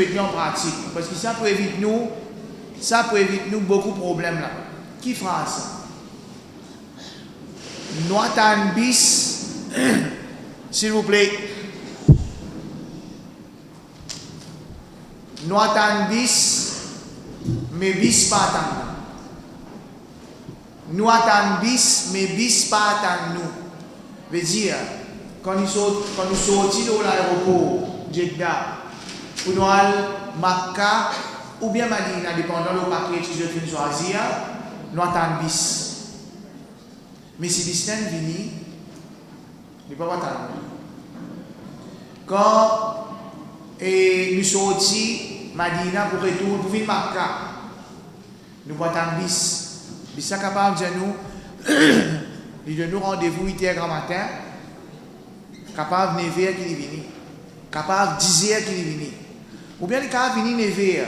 mettre en pratique. Parce que ça peut éviter nous beaucoup de problèmes là. Qui fera ça? Noatan bis, s'il vous plaît. Noatan bis, mais bis pas tant. Noatan bis, mais bis pas tant nous. Veut dire, quand nous sortis de l'aéroport Jeddah, pour nous aller Makkah ou bien Madina, dépendant du paquet que je vais choisir, nous attendons bis. Mais si bis n'est pas venu, il ne peut pas attendre. Quand nous sortis Madina pour retour pour venir Makkah, nous attendons bis. Bis est capable de nous rendez-vous 8h grand matin, capable de 9h qui est venu, capable de 10h qui est venu. Ou bien il capable de venir 9h.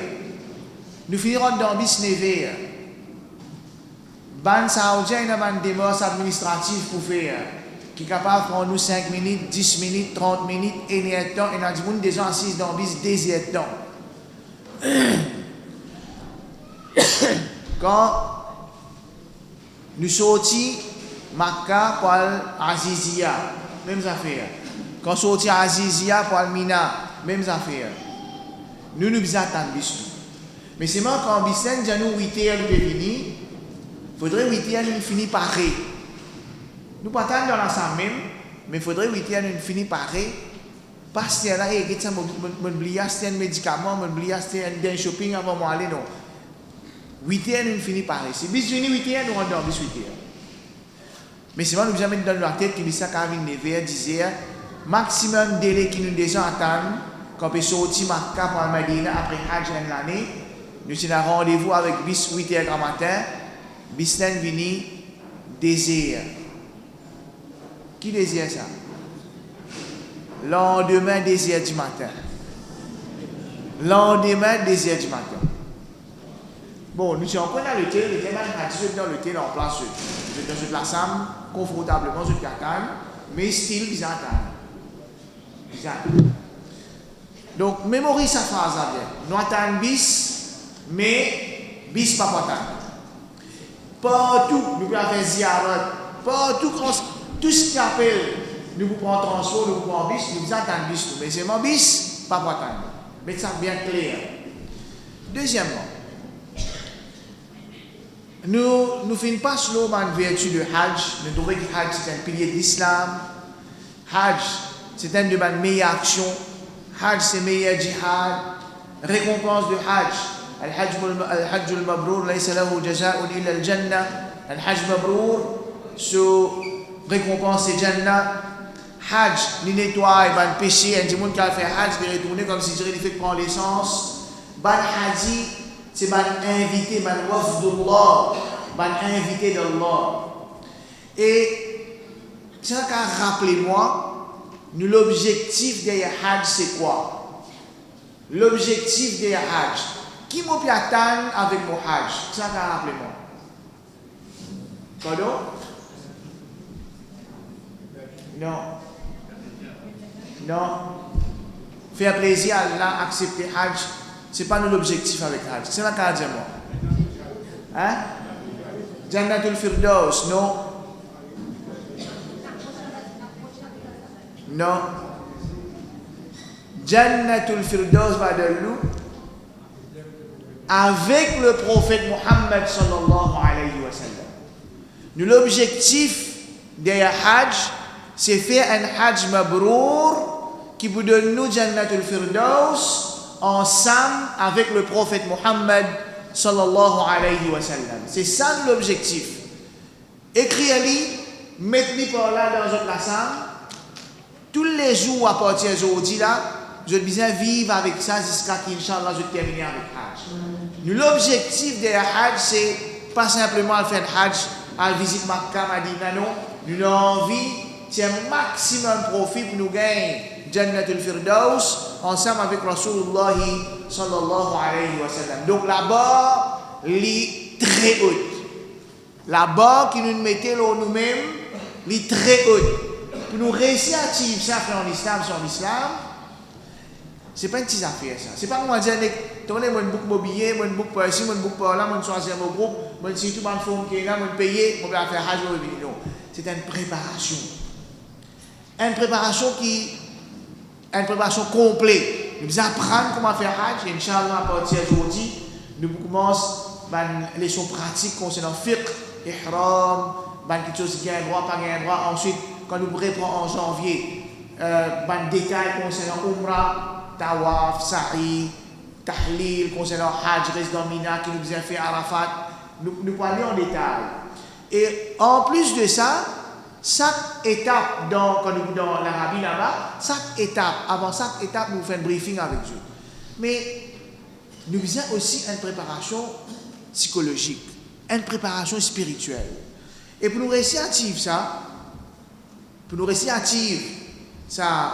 Nous finirons dans bis 9h. Ban Saoudien a une démarche administrative pour faire, qui est capable de prendre nous 5 minutes, 10 minutes, 30 minutes, et nous avons des gens assis dans bis 2 heures de temps. Quand nous sortis Makkah pour Azizia, même affaire. Quand nous sortis Azizia pour Mina, même affaire. Nous attendons bis. Mais c'est moi quand Bisen dit nous 8h de venir, il faudrait 8h nous finir pareil. Nous pas attendre dans la salle même, mais il faudrait 8h nous finir pareil. Parce que là, il y a un médicament, il y a un shopping avant moi aller non. 8h nous finir pareil. Si bis venir 8h nous rentrons dans bis 8h. Mais c'est moi nous jamais dans la tête qui dit ça quand il 9h, 10h, maximum délai qui nous déjà attendent quand on peut sortir Makkah pour Medina après Hajj l'année. Nous avons rendez-vous avec bis 8h grand matin. Bis n'est venu désir. Qui désire ça? Lendemain désir du matin. Lendemain désir du matin. Bon, nous sommes encore dans le thé, les témoins sont dans le thé en place. Vous êtes dans cette lassam, confortablement, sur le catane, mais style, ils attendent. Donc, mémorise sa phrase là bien. Nous attendons bis, mais bis pas attendre. Partout, nous pouvons faire ziarat. Partout, tout ce qui appelle, nous vous prenons transport, nous vous prenons bis, nous attendons bis. Mais c'est mon bis, pas attendre. Mettez ça bien clair. Deuxièmement, nous finissons pas seulement en vertu de Hajj. Nous trouvons que Hajj c'est un pilier de l'islam. Hajj c'est une de mes meilleures actions. Hajj c'est meilleur jihad. Récompense de Hajj. Al-Hajj al-Mabrour, laysa lahu jaza'un illa al-Jannah. Al-Hajj Mabrour, récompense c'est Jannah. Hajj, ni nettoie, ban péché, un monde qui a fait Hajj, de retourner comme si il fait prendre l'essence. Ban Haji, c'est ban invité, ban wafdullah, ban invité d'Allah. Et ça qu'a rappelez-moi, nous l'objectif derrière Hajj c'est quoi? L'objectif derrière Hajj. Qui m'a pu atteindre avec mon Hajj? Ça qu'a rappelez-moi. Pardon? Non. Non. Faire plaisir à Allah, accepter Hajj, ce n'est pas l'objectif avec Hajj. C'est la carte de moi. Hein? Jannatul Firdaus, non. Non. Jannatul Firdaus va de l'eau avec le prophète Muhammad sallallahu alayhi wa sallam. L'objectif derrière Hajj, c'est faire un Hajj Mabrour qui vous donne nous Jannatul Firdaus ensemble avec le prophète Muhammad sallallahu alayhi wa sallam. C'est ça l'objectif. Écrivez-le, mettez-le par là dans votre ensemble. Tous les jours à partir d'aujourd'hui là, je vais bien vivre avec ça jusqu'à qu'Inch'Allah je termine avec Hajj. L'objectif de Hajj, c'est pas simplement à faire Hajj, à visiter Makkah, Madina, non. Nous avons envie, c'est un maximum profit pour nous gagner Jannatul Firdaus ensemble avec Rasulullah sallallahu alayhi wa sallam. Donc là-bas, est très haute. Là-bas, qui nous mettait nous-mêmes, est très haute. Pour nous réussir à achieve ça en islam, sur l'islam, C'est pas une petite affaire ça. C'est pas comment dire, tournez mon book mobilier, mon book par ici, mon book par là, mon choisir mon groupe, mon si tout le monde forme qui est là, mon payer, mon faire hajj ou non. C'est une préparation. Une préparation complète. Nous apprenons comment faire hajj, et Inch'Allah, à partir d'aujourd'hui, nous commençons les leçons pratiques concernant fiqh, ihram, quelque chose qui a un droit, pas un droit. Ensuite, quand nous reprenons en janvier, détails concernant umrah, tawaf, sa'i, tahlil, concernant hajj, résident Mina, qui nous a fait Arafat, nous parlons en détail. Et en plus de ça, chaque étape quand nous dans l'Arabie là-bas, avant chaque étape, nous faisons un briefing avec eux. Mais nous avons aussi une préparation psychologique, une préparation spirituelle. Et pour nous réussir à vivre ça,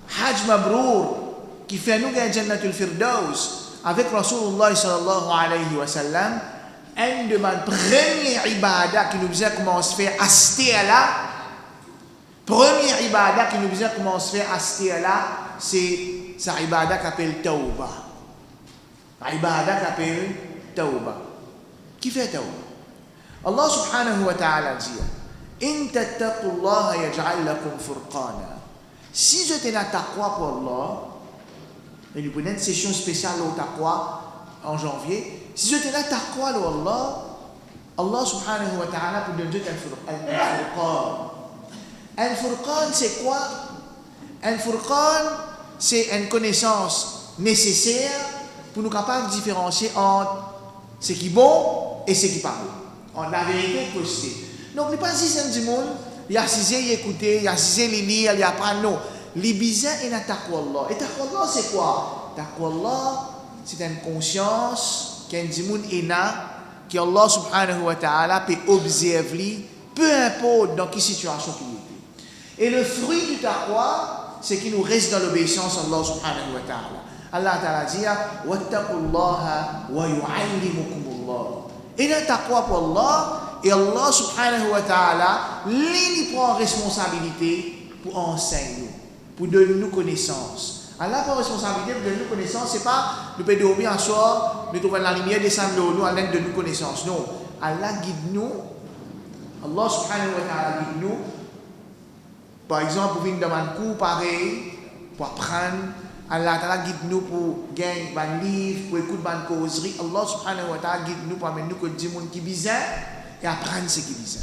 Hajj Mabrour, qui fait nous gagner Jannatul Firdaus, avec Rasulullah sallallahu alayhi wa sallam, une de mes premières ibadah qui nous a commencé à faire Astéala, c'est sa ibadah qui s'appelle Tawbah. Ibadah qui s'appelle Tawbah. Qui fait Tawbah? Allah subhanahu wa ta'ala dit In tattaqullaha yaj'al lakum furqana. Si je t'ai la taqwa pour Allah, et nous prenons une session spéciale au taqwa en janvier, si je t'ai la taqwa pour Allah, Allah subhanahu wa ta'ala pour donner al-furqan. Al-furqan c'est quoi? Al-furqan c'est une connaissance nécessaire pour nous capables de différencier entre ce qui est bon et ce qui n'est pas bon. Entre la vérité et le possible. Donc, il n'est pas si c'est du monde, il y a si c'est écouter, il y a si c'est lire, il y a pas non. Les bizarres et la taqwa Allah. Et taqwa Allah c'est quoi? Taqwa Allah c'est une conscience qu'un du monde est là, que Allah subhanahu wa ta'ala peut observer, peu importe dans quelle situation il est. Et le fruit du taqwa, c'est qu'il nous reste dans l'obéissance à Allah subhanahu wa ta'ala. Allah ta'ala dit wattaqullaha wa yu'allimukumullah. Et le taqwa pour Allah, et Allah subhanahu wa ta'ala, il prend responsabilité pour enseigner, pour donner nous connaissance. Allah prend responsabilité pour donner nous connaissance, c'est pas nous pouvons dormir un soir, nous trouvons la lumière descendre de nous à l'aide de nous connaissance. Non, Allah guide nous, Allah subhanahu wa ta'ala guide nous. Par exemple, pour venir dans un cours pareil, pour apprendre, Allah Ta'ala guide nous pour gagner un livre, pour écouter une causerie. Allah subhanahu wa ta'ala guide nous pour amener nous que des gens qui bizarre et apprendre ce qui est bizarre.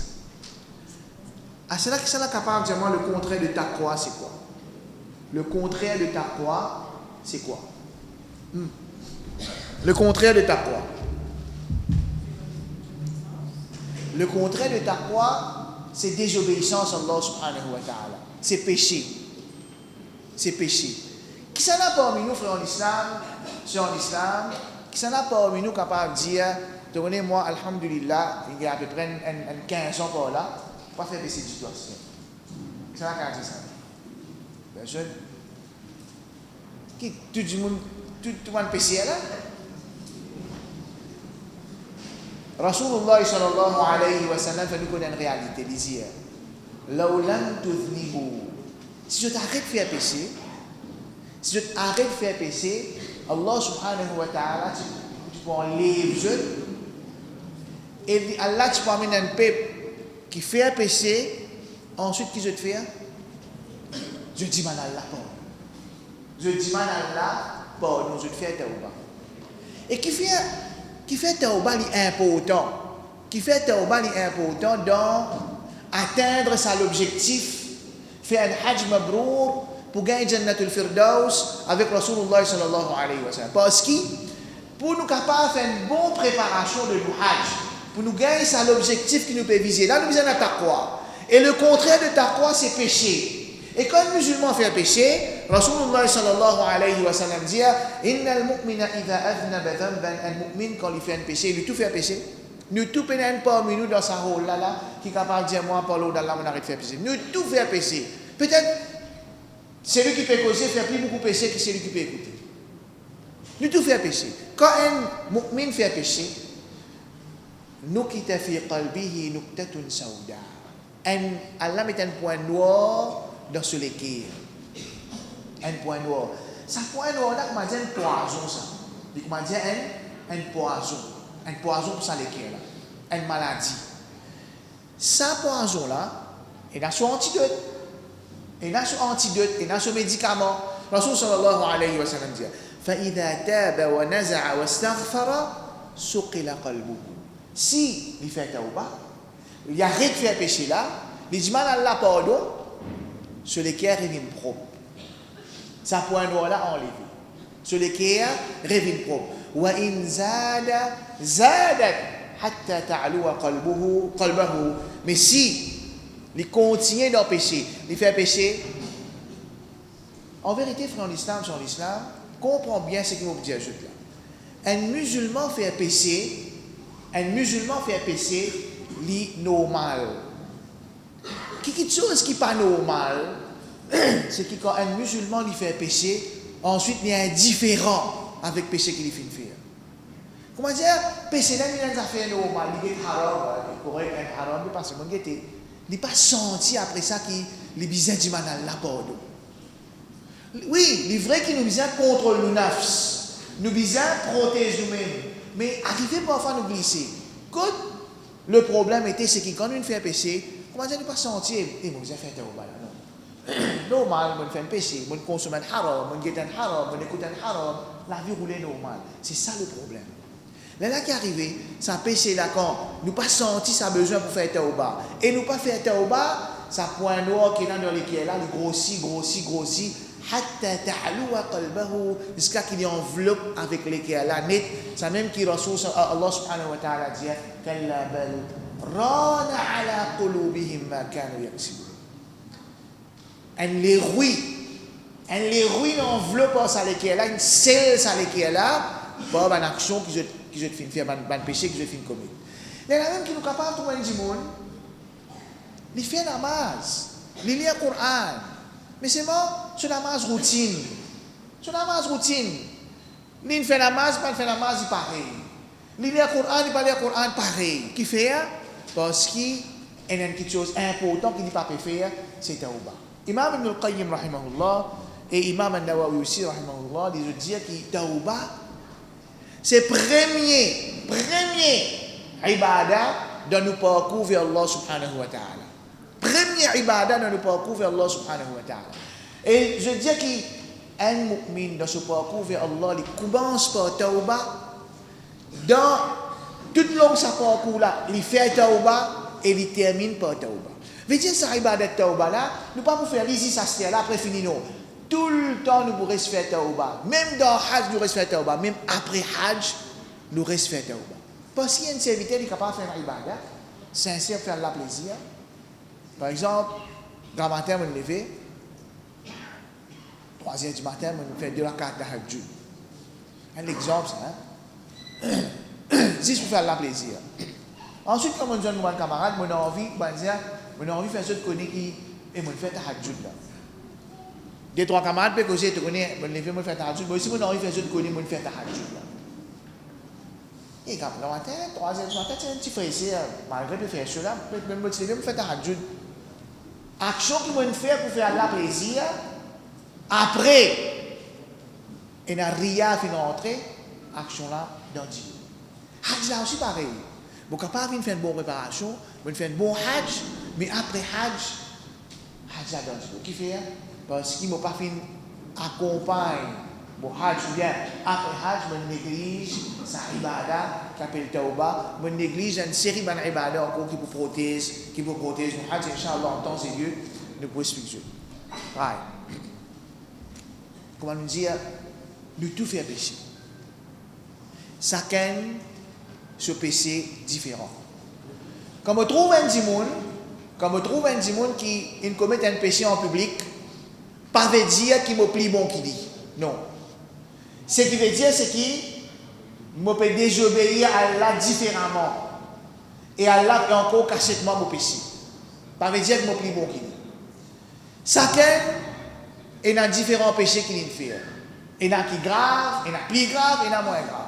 À cela que ça est capable de dire le contraire de taqwa, c'est quoi? Le contraire de taqwa, c'est quoi? Le contraire de taqwa. Le contraire de taqwa, c'est désobéissance à Allah subhanahu wa ta'ala. C'est péché. C'est péché. Qui s'en a parmi nous, frères en islam, sœurs en islam, qui s'en a parmi nous capable de dire, tenez moi, alhamdulillah, il y a à peu près 15 ans par là, pas faire péché du tout. Qui s'en a capable de dire ça? Personne. Qui, tout le monde péché là? Rasulullah sallallahu alayhi wa sallam fait nous connaître une réalité, disait, law lam tudhnibu. Si je t'arrête de faire péché, si je t'arrête de faire péché, Allah subhanahu wa ta'ala, tu peux enlever je. Et Allah, tu peux amener un peuple qui fait un péché, ensuite, qui je te fais? Je dis, man Allah, pardon. Je dis, man Allah, pardon, je te fais tawbah. Et qui fait tawbah est important. Qui fait tawbah est important dans atteindre l'objectif, faire un hajj mabrour, pour gagner Jannatul Firdaus avec Rasulullah sallallahu alayhi wa sallam. Parce que pour nous capables de faire une bonne préparation de nos hajj, pour nous gagner ça l'objectif qui nous peut viser. Là, nous avons la taqwa. Et le contraire de taqwa, c'est péché. Et quand le musulman fait péché, Rasulullah sallallahu alayhi wa sallam dit Innal mu'mina idha aznaba dhanban, un mu'min quand il fait un péché, il tout fait péché. Nous tout pénène parmi nous dans sa rôle là, qui est capable de dire moi, par l'eau d'Allah, on arrête de faire péché. Nous tout fait péché. Peut-être celui qui peut causer fait plus beaucoup péché que celui qui peut écouter. Nous tout fait péché. Quand un mu'min fait péché, nukita fi qalbihi nuktatun sauda. Allah met un point noir dans ce l'équerre. Un point noir. Ça pourrait nous dire comment dire un poison ça. Comment dire un poison. Un poison pour ça lesquels là. Une maladie. Ça poison là, il a son antidote. Il a son antidote, il a son médicament. Rasul sallallahu alayhi wa sallam dit فإذا تاب ونزع واستغفر سقل قلبه. Si il fait tauba, il arrête de faire péché là, il dit mal Allah pardon, sur les cœurs revient propre. Ça point noir là enlevé. Sur les cœurs revient propre. وإن زادت حتى تعلو قلبه. Mais si il continue dans le péché, il fait péché. En vérité, frère, sur l'islam, comprends bien ce qu'il veut dire là. Un musulman fait péché, c'est normal. Quelque chose qui n'est pas normal, c'est que quand un musulman lui fait péché, ensuite il est indifférent avec le péché qu'il fait faire. Comment dire, péché là, il est une affaire normale, il est haram, il est correct, il est haram, parce qu'il n'est pas senti après ça qu'il est bizarre du mal à la pardon. Oui, il est vrai qu'il nous besoin contrôle nos nafs, nous besoin protéger nous-mêmes, mais arriver parfois à nous glisser. Quand le problème était, c'est que quand on fait un péché, comment dire, ne pas sentir, moi j'ai fait un mal, non. Normal, on fait un péché, on consomme un haram, on guette un haram, on écoute un haram, la vie roule normal. C'est ça le problème. Là qui est arrivé, ça péché là quand nous pas senti ça besoin pour faire tauba. Et nous pas faire tauba, ça point noir qui est dans l'équipe là, il grossit. حتى تعلو قلبه jusqu'à qu'il enveloppe avec lesquels la net ça même qui Rasul Allah subhanahu wa ta'ala dit كلا بل ران على قلوبهم ما كانوا يكسبون. Les ruines enveloppent ça lesquels là une selle ça lesquels là pour une action qui je fin faire un péché que je fin commettre. Les même qui nous capable tout le monde il fait namaz, il lit le Coran. Mais c'est bon, c'est une namaz routine. Ni fait namaz, pas fait namaz, il pareil. Ni lit le Coran, il pas lit le Coran, pareil. Qui fait? Parce qu'il y a quelque chose d'important qu'il ne peut pas faire, c'est tauba. Imam Ibn al-Qayyim, rahimahullah, et Imam al-Nawawi aussi, rahimahullah, ils disent que tauba, c'est premier ibadah dans nos parcours vers Allah subhanahu wa ta'ala. Premier ibadah dans le parcours vers Allah subhanahu wa ta'ala. Et je dis qu'un mu'min dans ce parcours vers Allah, il commence par tauba. Dans tout le long de ce parcours-là, il fait tauba et il termine par tauba. Veut dire ça ibadah tauba là, nous pas pour faire ici ça c'est là après fini non. Tout le temps nous pourrons faire tauba. Même dans Hajj nous restons faire tauba, même après Hajj nous restons faire tauba. Parce qu'il y a une serviteur qui est capable de faire une ibadah, sincère faire la plaisir. Par exemple, grand matin, on me lever, 3h du matin, on me fait 2 rakats de tahajjud. Un exemple, ça. Juste pour faire la plaisir. Ensuite, comme on dit à mon camarade, on a envie de faire ce qu'on qui et on fait tahajjud là. 2-3 camarades peuvent causer, tu connais, on lever, on fait tahajjud. Mais aussi, on a envie de faire ce qu'on on fait tahajjud là. Et quand le matin, 3h du matin, c'est un petit frère, malgré que faire cela, même me lever, on fait tahajjud. Action qui vont faire pour faire la plaisir, après, et n'a rien fin entrer, action là, dans Dieu. Hajj là aussi pareil. Vous n'avez pas faire une bonne préparation, vous faire un bon Hajj, mais après Hajj là dans Dieu. Qui fait? Parce qu'il ne m'a pas fait accompagner mon Hajj ou bien après Hajj, je néglige sa ibadah qui s'appelle Tauba, je néglige une série d'ibadah encore qui vous protège mon Hajj, Inch'Allah, en temps et lieu, nous pouvons expliquer. Right. Comment nous dire, nous tout faire péché. Chacun ce péché différent. Quand on trouve un démon qui commet un péché en public, pas veut dire qu'il me plie bon qui dit. Non. Ce qui veut dire, c'est qu'il me peut désobéir à Allah différemment. Et Allah peut encore cachetement mon péché. Pas veut dire qu'il me plie bon qui dit. Chacun est dans différents péchés qu'il fait. Il y en a qui grave, il y en a plus grave, il y en a moins grave.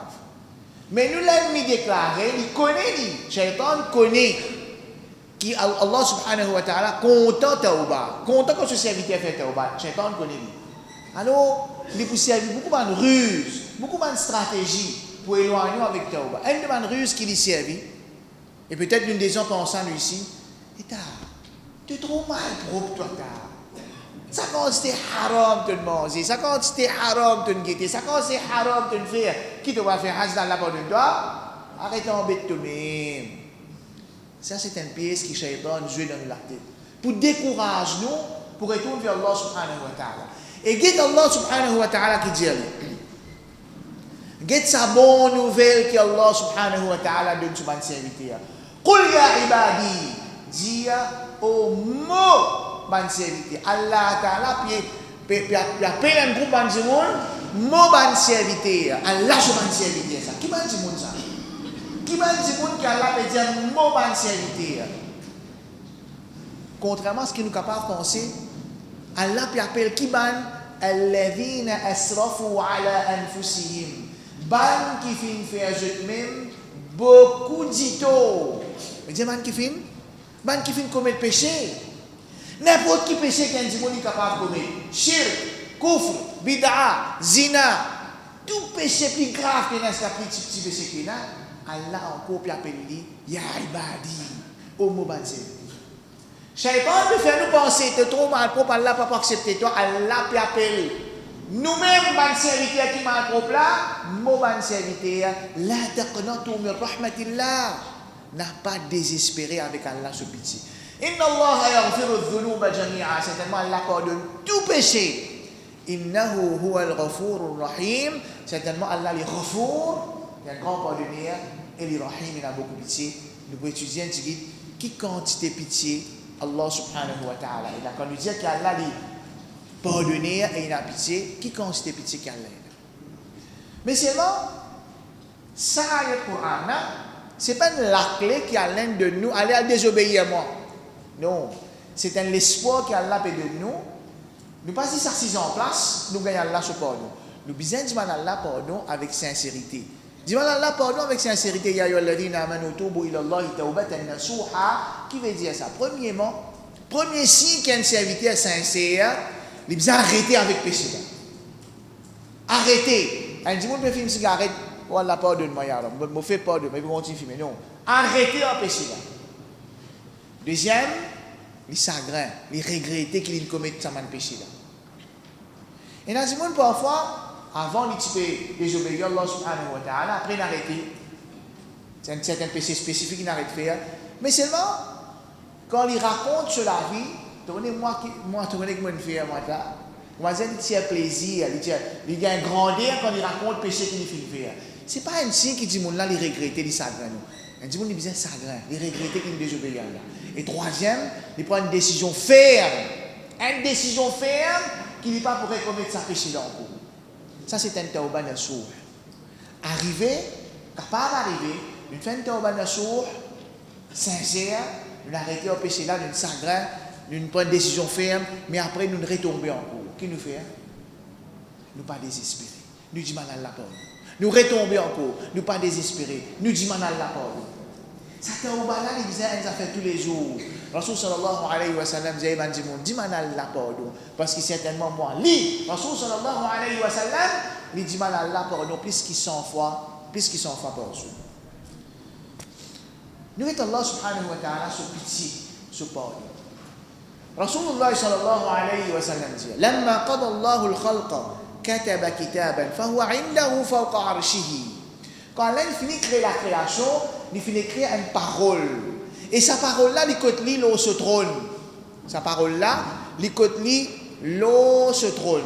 Mais nous l'ennemi déclaré, il connaît, Shaitan connaît qui Allah subhanahu wa ta'ala content tauba, content que ce serviteur fait tauba, Shaitan connaît. Alors, il peut servir beaucoup de ruses, beaucoup de stratégies pour éloigner avec Tauba. Une de ruses qui lui servit, et peut-être l'une des gens pensant lui ici, tu es trop mal propre toi, ça quand c'était haram de manger, ça quand c'était haram de guetter, ça quand c'est haram de faire, qui te va faire hajj dans la bonne toi, arrête d'embêter toi-même. Ça c'est une pièce qui Shaitan joue dans la tête. Pour décourager nous, pour retourner vers Allah subhanahu wa ta'ala. Et guette Allah subhanahu wa ta'ala qui dit, guette sa bonne nouvelle que Allah subhanahu wa ta'ala donne sur mon serviteur. Qul ya ibadi, dis au mot mon serviteur. Allah ta'ala appelle un groupe de monde, mot mon serviteur. Allah sur mon serviteur ça. Qui m'a dit monde ça? Qui m'a dit monde qu'Allah peut dire mot mon serviteur? Contrairement à ce que nous sommes capables de penser, Allah peut appeler qui ban alladhina asrafu ala anfusihim. Ban qui fin fait eux-mêmes beaucoup d'ito. Mais dis ban qui fin commettre péché. N'importe qui péché qu'un dimanche est capable de commettre. Shirk, kufr, bid'a, zina, tout péché plus grave que n'est-ce petit péché qu'il a, Allah encore peut appeler ya ibadi au mot baptisé. Shaitan peut faire nous penser que trop mal propre, Allah ne peut pas accepter toi, Allah peut appeler. Nous-mêmes, ban serviteur qui mal propre là, mon ban serviteur, la taqnatu min rahmatillah, n'a pas désespéré avec Allah ce pitié. Inna Allah yaghfiru dhunuba jami'a, certainement Allah pardonne tout péché. Innahu huwa al-ghafurur rahim, certainement Allah est ghafour, il est un grand pardonneur, et il est rahim, il a beaucoup de pitié. Nous pouvons étudier un petit guide, qui quantité pitié Allah subhanahu wa ta'ala. Et là, quand nous disons qu'Allah est pardonneur et il a pitié, qui quantité pitié qu'Allah est. Mais seulement, ça, le Coran, ce n'est pas la clé qui a l'un de nous, aller à désobéir à moi. Non, c'est un espoir qu'Allah peut de nous. Nous pas si ça s'est en place, nous gagnons Allah sur pardon. Nous besoin de demander Allah pardon avec sincérité. Demander Allah pardon avec sincérité. Ya ayyuhalladhina amanu tubu ila Allahi tawbatan nasuha. Qui veut dire ça? Premièrement, premier signe qu'un serviteur sincère, il besoin arrêter avec péché. Arrêter. Un dimanche peut faire une cigarette. Oh Allah pardonne-moi ya Allah. Me fait pardon, mais vous continuez fumer. Non. Arrêter en péché là. Deuxième, les chagrins, les regretter qu'il commet ça man péché là. Et dans ce monde parfois, avant de désobéir Allah subhanahu wa ta'ala, après d'arrêter, c'est un certain péché spécifique qu'il arrête de faire, mais seulement quand il raconte sur la vie, moi tu connais comment faire moi là, moi il tient plaisir, il y a un grandeur quand il raconte le péché qu'il fait faire. C'est pas un signe qui dit mon là il regretter les chagrins. Un dit mon il besoin de chagrin, il regretter qu'il désobéit à Allah. Et troisième, il prend une décision ferme. Une décision ferme qui n'est pas pour commettre sa péché dans le coup. Ça, c'est un tawbah nasuh. Arriver, capable d'arriver, une fin de tawbah nasuh, sincère, nous arrêter au péché là, d'une chagrin, nous prendre une décision ferme, mais après nous retomber en cours. Qui nous fait? Nous pas désespérer. Nous disons à Allah pardon. Nous retomber en cours. Nous pas désespérer. Nous disons à Allah pardon. Ça tawbah là, il disait, ça fait tous les jours. Rasul sallallahu alayhi wa sallam disait, dis-moi Allah pardon. Parce que certainement moi, Rasul sallallahu alayhi wa sallam, il dit, Allah pardon, plus qu'il 100 fois par jour. Nous avons Allah subhanahu wa ta'ala sur pitié, sur pardon. Rasulullah sallallahu alayhi wa sallam dit, لما قضى الله الخلق كتب كتابا فهو عنده فوق عرشه. Quand Allah finit de créer la création, il finit de créer une parole. Et sa parole-là, il côte li l'eau se trône. Sa parole-là, il côte li l'eau se trône.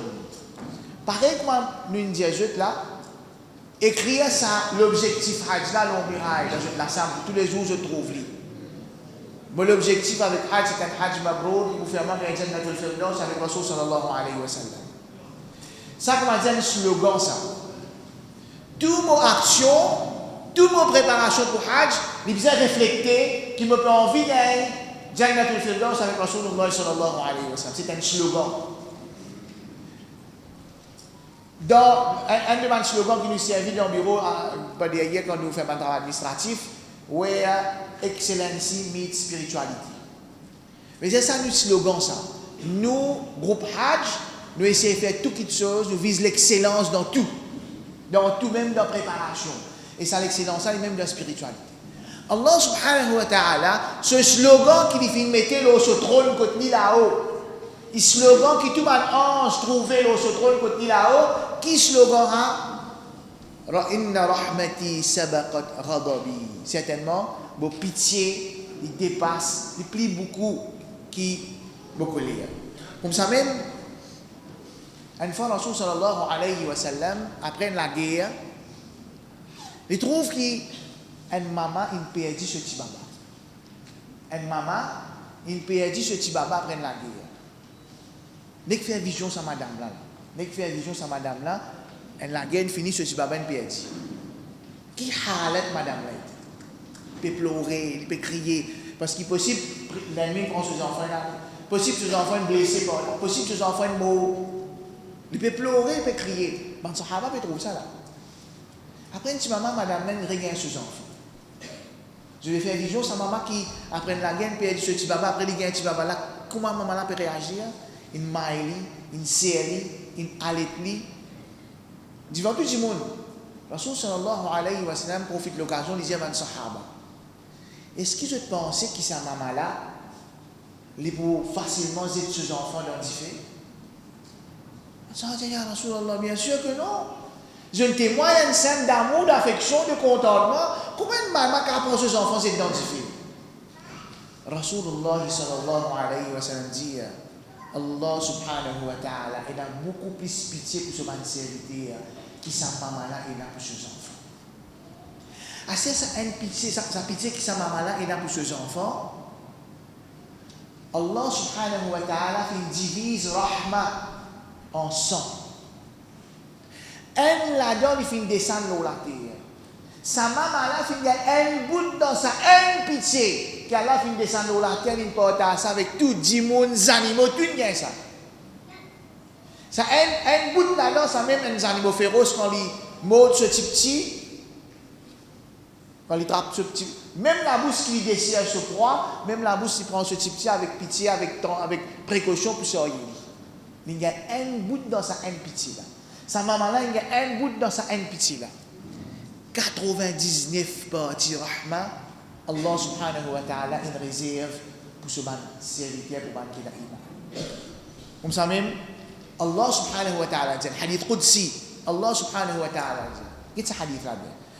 Pareil comme nous disons là, écrire ça, l'objectif Hajj là, l'ombirail, dans la salle, tous les jours je trouve li. Bon, l'objectif avec Hajj, c'est un Hajj Mabrour, pour faire manquer un Jannatul Firdaus avec Rasul sallallahu alayhi wa sallam. Ça, comme on dit, un slogan ça. Tout mon action, toute mon préparation pour Hajj, il besoin de refléter qui me fait envie d'aller Jannatul Firdaus avec Rasulullah sallallahu alayhi wa sallam. C'est un slogan. Dans un de mes slogans qui nous servit dans le bureau, pas derrière quand nous faisons un travail administratif, where excellency meets spirituality. Mais c'est ça notre slogan ça. Nous, groupe Hajj, nous essayons de faire toutes choses, nous visons l'excellence dans tout, même dans la préparation. Et ça, l'excellence, ça, même dans la spiritualité. Allah subhanahu wa ta'ala, ce slogan qui dit mettre l'eau sur le trône côté là-haut, le slogan qui tout le monde trouvé l'eau sur le trône côté là-haut, qui slogan a Inna rahmati sabaqat ghadabi. Certainement, vos pitié, il dépasse, il plie beaucoup, beaucoup lire. Comme ça même, une fois, Rasul sallallahu alayhi wa sallam, après la guerre, il trouve qu'il une maman, il perdu ce petit baba. Une maman, il perdu ce petit baba après la guerre. Dès qu'il fait vision sa madame là, la guerre finit, ce petit baba il perdu. Qui halet madame là? Il peut pleurer, il peut crier, parce qu'il est possible, l'ennemi prend ses enfants là, possible ses enfants blessés par là, possible ses enfants morts. Il peut pleurer, il peut crier. Ben, Sahaba peut trouver ça là. Après, une petite maman, madame là, il regagne ses enfants. Je vais faire vision, sa maman qui, après la guerre, perd ce petit baba, après il gagne un petit baba là, comment maman là peut réagir? Une maïli, une série, une aletli. Devant tout le monde, Rasul sallallahu alayhi wa sallam profite de l'occasion, il dit à un sahaba, est-ce que je pensais que sa maman là, il peut facilement aider ses enfants dans le fait? Ça a dit, Rasulallah, bien sûr que non. Je ne témoigne une scène d'amour, d'affection, de contentement. Comment une maman qui apprend ses enfants s'identifier? Rasulullah sallallahu alayhi wa sallam dit, Allah subhanahu wa ta'ala, il a beaucoup plus pitié pour ce serviteur qui sa maman là, il a pour ses enfants. Assez ça une pitié, sa pitié qui sa maman là, il a pour ses enfants. Allah subhanahu wa ta'ala, il divise rahma en sang. Un là-dedans, il finit descendre l'eau la terre. Sa maman là, il y a un bout dans sa pitié. Qui Allah finit descendre l'eau la terre, il porte ça avec tout, 10 mouns, animaux, tout bien ça. Ça un bout là-dedans, ça même un animaux féroces quand ils mordent ce petit, quand ils trappent ce petit, même la bouche qui désire ce proie, même la bouche qui prend ce petit avec pitié, avec précaution pour surveiller. Il y a un bout dans sa pitié là. Sa maman là, il y a un bout dans sa pitié là. 99 parties rahma, Allah subhanahu wa ta'ala une réserve pour ce serviteur, pour ce qui a iman. Comme ça même, Allah subhanahu wa ta'ala dit, hadith Qudsi, Allah subhanahu wa ta'ala dit, qu'est-ce hadith là?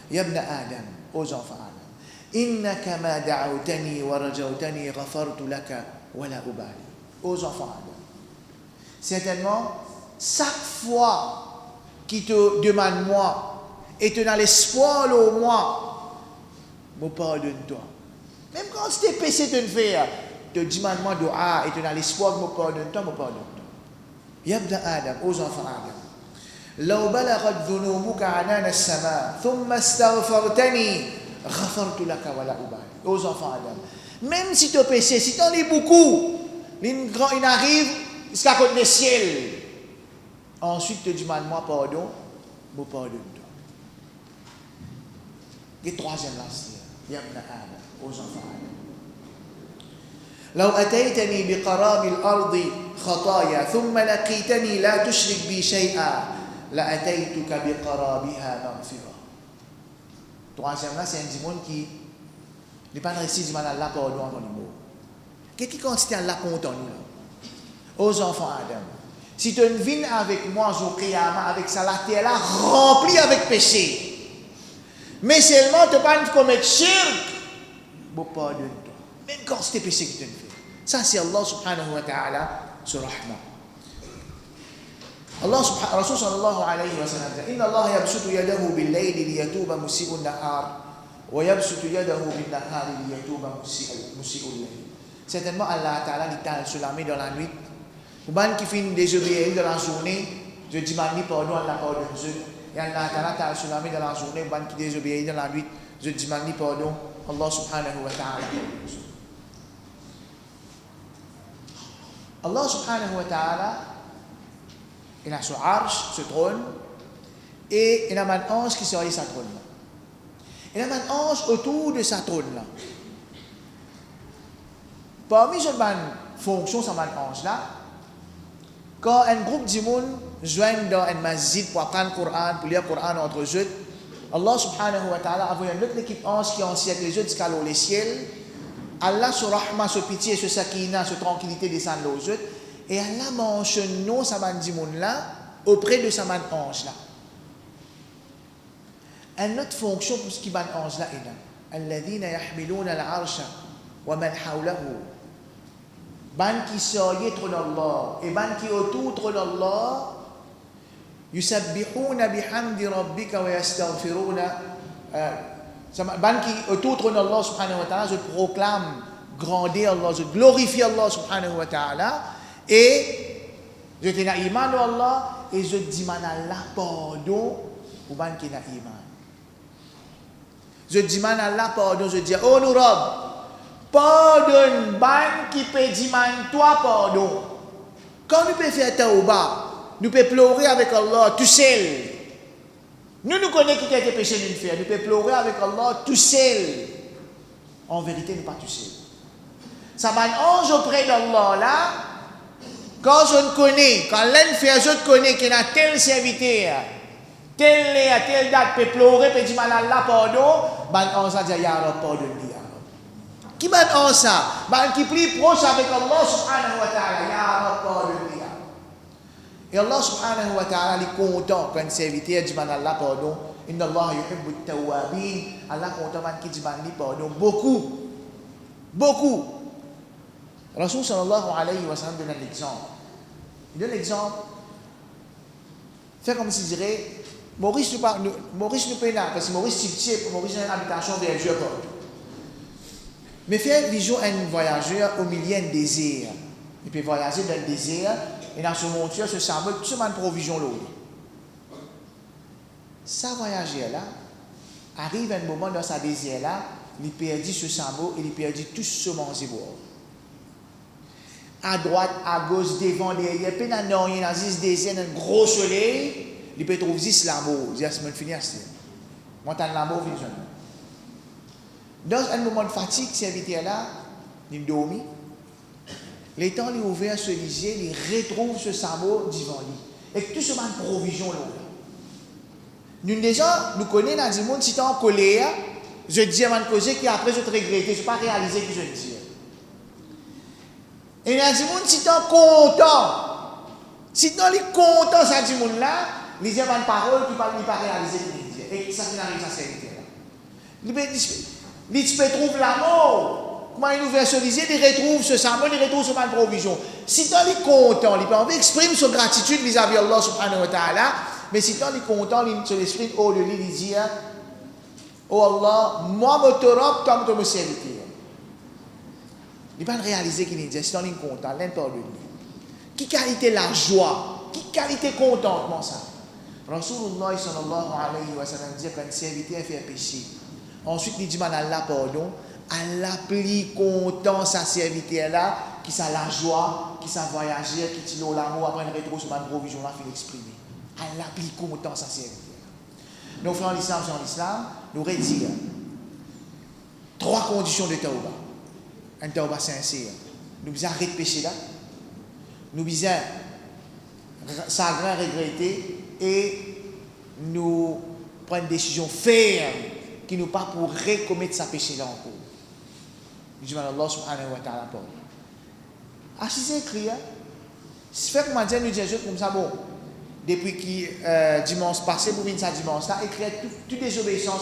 Ya ibn Adam, aux enfants Adam, innaka ma da'awtani wa rajawtani ghafartu laka wa la ubali. Aux enfants Adam. Certainement, chaque fois qui te demande moi et tu as l'espoir au moi, me pardonne-toi. Même quand c'était péché de faire, te demande moi dua et tu as l'espoir de me pardonne-toi, me pardonne-toi. Yabda Adam, aux enfants Adam. لو بلغت ذنوبك عنان السماء ثم استغفرتني غفرت لك ولا أبالي. Aux enfants Adam. Même si tu as péché, si tu en es beaucoup, il arrive jusqu'à côté du ciel. Ensuite, tu demandes moi pardon, me pardonne-toi. Et troisième là, c'est Yabna Adam, aux enfants Adam. لو أتيتني بقراب الأرض خطايا ثم لقيتني لا تشرك بي شيئا لأتيتك بقرابها مغفرة. Troisième là, c'est un démon qui n'est pas réussi du mal à Allah pardon avant les mots. Qu'est-ce qui consiste à Allah contre nous là? Aux enfants Adam. Si tu viens avec moi au Qiyamah, avec ça, la terre là remplie avec péché. Mais seulement tu ne pas commettre shirk, bon pardonne-toi. Même quand c'est péché que tu fais. Ça c'est Allah subhanahu wa ta'ala sur rahma. Allah subhanahu Rasul sallallahu alayhi wa sallam dit Inna Allah yabsutu yadahu bil-layli liyatuba musi'u an-nahar wa yabsutu yadahu bin-nahari liyatuba musi'u al-layl. Certainement Allah ta'ala dit sur la main dans la nuit. Pour ceux qui finissent désobéir dans la journée, je demande pardon à Allah pardonne. Et Allah ta'ala sur la main dans la journée, pour ceux qui désobéissent dans la nuit, je demande pardon à Allah subhanahu wa ta'ala. Allah subhanahu wa ta'ala, il a son arche, ce trône, et il a un ange qui surveille sa trône là. Il a un ange autour de sa trône là. Parmi ces fonctions, ça un ange là, Quand un groupe de monde joignent dans un masjid pour apprendre le Coran, pour lire le Coran entre eux, Allah subhanahu wa ta'ala a envoyé une autre équipe ange qui ensuite les eux jusqu'à les ciels. Allah sur rahma, sur pitié, sur sakina, sur tranquillité descend aux eux. Et Allah mentionne nous, ça va dire là, auprès de sa man ange là. Une autre fonction pour ce qui man ange là est là. Alladhina yahmiluna al-arsha wa man hawlahu. Ban qui soyez trône Allah et ban qui autour trône Allah. Yusabbihuna bihamdi rabbika wa yastaghfiruna. Ban qui autour trône Allah subhanahu wa ta'ala, je proclame grandir Allah, je glorifie Allah subhanahu wa ta'ala et je t'ai na iman Allah et je dis man Allah pardon pour ban qui na iman. Je dis man Allah pardon, je dis oh nous Rob, pardonne ban qui peut dire man toi pardon. Quand nous pouvons faire tauba, nous pouvons pleurer avec Allah tout seul. Nous connaissons qui a été péché d'une faire. Nous pouvons pleurer avec Allah tout seul. En vérité, nous ne pas tout seul. Ça va ange auprès d'Allah là. Quand je ne connais, quand l'un fait, je connais qu'il y a tel serviteur, telle date, peut pleurer, peut dire mal Allah pardon, ben ange a dit ya Rab pardonne-lui. Qui va ange ça? Ben qui prie proche avec Allah subhanahu wa ta'ala, ya Rab pardonne-lui. Et Allah subhanahu wa ta'ala est content quand un serviteur dit Allah pardon. Inna Allah yuhibbu at-tawwabin. Allah content quand il dit pardon. Beaucoup. Beaucoup. Rasul sallallahu alayhi wa sallam donne un exemple. Il donne l'exemple. Fait comme s'il dirait Maurice nous peut là, parce que Maurice est Maurice a une habitation vers Dieu. Mais fait vision un voyageur au milieu d'un désert. Il peut voyager dans le désert. Et dans ce monture, ce symbole, tout ce man provision l'eau. Ça voyageur là, arrive un moment dans sa désert là, il perdit ce symbole et il perdit tout ce manger boire. À droite, à gauche, devant, derrière, puis dans rien, dans ce désert, dans un gros soleil, il peut trouver 10 l'amour. Il dit à ce moment finir, c'est. Montagne l'amour, vision. Dans un moment de fatigue, serviteur là, il dormit. Les temps il ouvert ce lisier, il retrouve ce sabot devant lui. Et tout ce man provision là. Nous déjà, nous connaissons dans le monde, si tu es en colère, je dis à mon cause qui après je te regrette, je ne vais pas réaliser que je dis. Et dans le monde, si tu es content, si tu es content, ça dit monde là, il dit à une parole qui ne va pas réaliser que je dis. Et ça finalise sa sécurité là. Il peut trouver l'amour. Comment il ouvre ce lisier, il retrouve ce symbole, il retrouve ce man provision. Si tu es content, il peut exprimer sa gratitude vis-à-vis Allah subhanahu wa ta'ala, mais si tu es content, il se l'exprime au lieu de dire oh Allah, moi je te robe, toi je me serviteur. Il ne peut pas réaliser qu'il dit si tu es content, l'importe de lui. Qui qualité la joie, qui qualité contentement ça. Rasulullah sallallahu alayhi wa sallam dit qu'un serviteur fait péché. Ensuite, il dit Allah pardon. Allah plus content sa serviteur là, qui sa la joie, qui sa voyageur, qui tire l'amour après une rétro sur ma provision là, il exprimer. Allah plus content sa serviteur. Nos frères en islam, nous redire 3 conditions de tauba. Un tauba sincère. Nous besoin arrêter de pécher là. Nous besoin sagrin regretter et nous prendre une décision ferme qui nous pas pour recommettre sa péché là encore. Je dis Allah subhanahu wa ta'ala pour. Ah si c'est écrit, si fait comment dire nous disons comme ça bon, depuis qui dimanche passé pour venir ça dimanche là, écrit toutes les obéissances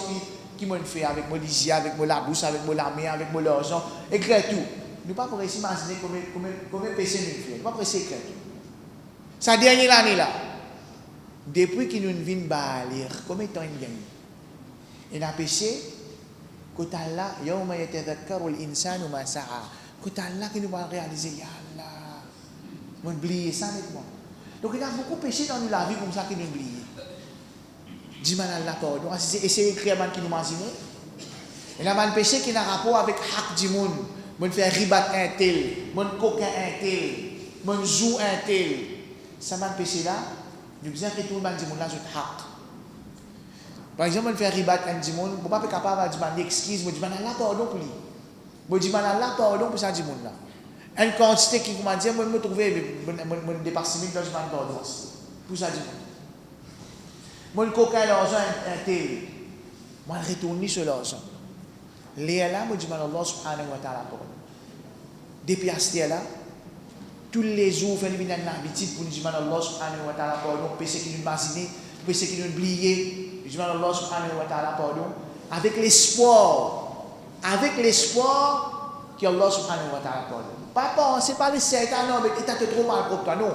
qui m'ont fait avec mon lisier, avec mon la bouche, avec mon la main, avec mon l'argent, écrit tout. Nous pas pour essayer imaginer combien péché nous fait. Pas pour essayer écrire tout. Sa dernière année là, depuis qu'il nous vient balir, combien de temps il gagne? Il a péché. Quand Allah, yawma yatadhakkaru al-insanu ma sa'a. Quand Allah qui nous va réaliser, ya Allah, on oublie ça avec moi. Donc il y a beaucoup de péchés dans la vie comme ça qui nous oublie. Dis-moi Allah pardon. C'est écrit à qui nous imagine. Il y a un péché qui a un rapport avec hak du monde. On fait ribat un tel, on coquin un tel, on joue un tel. Ça un péché là, nous besoin que tout le monde dit là je hak. Par exemple, on fait ribat un dimon, on pas capable de dire excuse, on dit Allah pardon pour lui. On dit Allah pardon pour ça dimon là. Une quantité qui m'a dit, moi, je me trouvais, je dépasse 1000 dollars par an. Pour ça, moi, le coquin, l'argent, un tel. Moi, je retourne sur l'argent. Les là, moi, je dis, Allah subhanahu wa ta'ala, depuis à là, tous les jours, je fais une habitude pour dire, Allah subhanahu wa ta'ala, pardon, péché qui nous imaginer, péché qui nous oublier, je dis, Allah subhanahu wa ta'ala, pardon, avec l'espoir que Allah subhanahu wa ta'ala pardon. Pas penser, pas les Satan, non, mais tu as trop mal pour toi, non.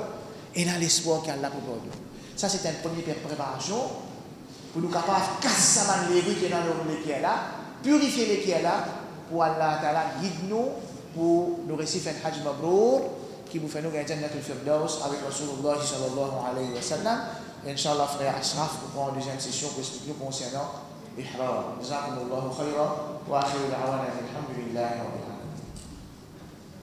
Et là, l'espoir qu'Allah peut pardon. Ça, c'est une première préparation pour nous capables de casser les rues qui sont dans les pieds là, purifier les pieds là, pour Allah ta'ala guide nous, pour nous réussir un Hajj Mabrour, qui vous fait nous gagner Jannat al-Firdaus avec Rasulullah sallallahu alayhi wa sallam. Inch'Allah, frère Ashraf, pour prendre une deuxième session pour expliquer concernant l'Ihram. Jazakumullahu khayran wa akhiru da'wana alhamdulillahi wa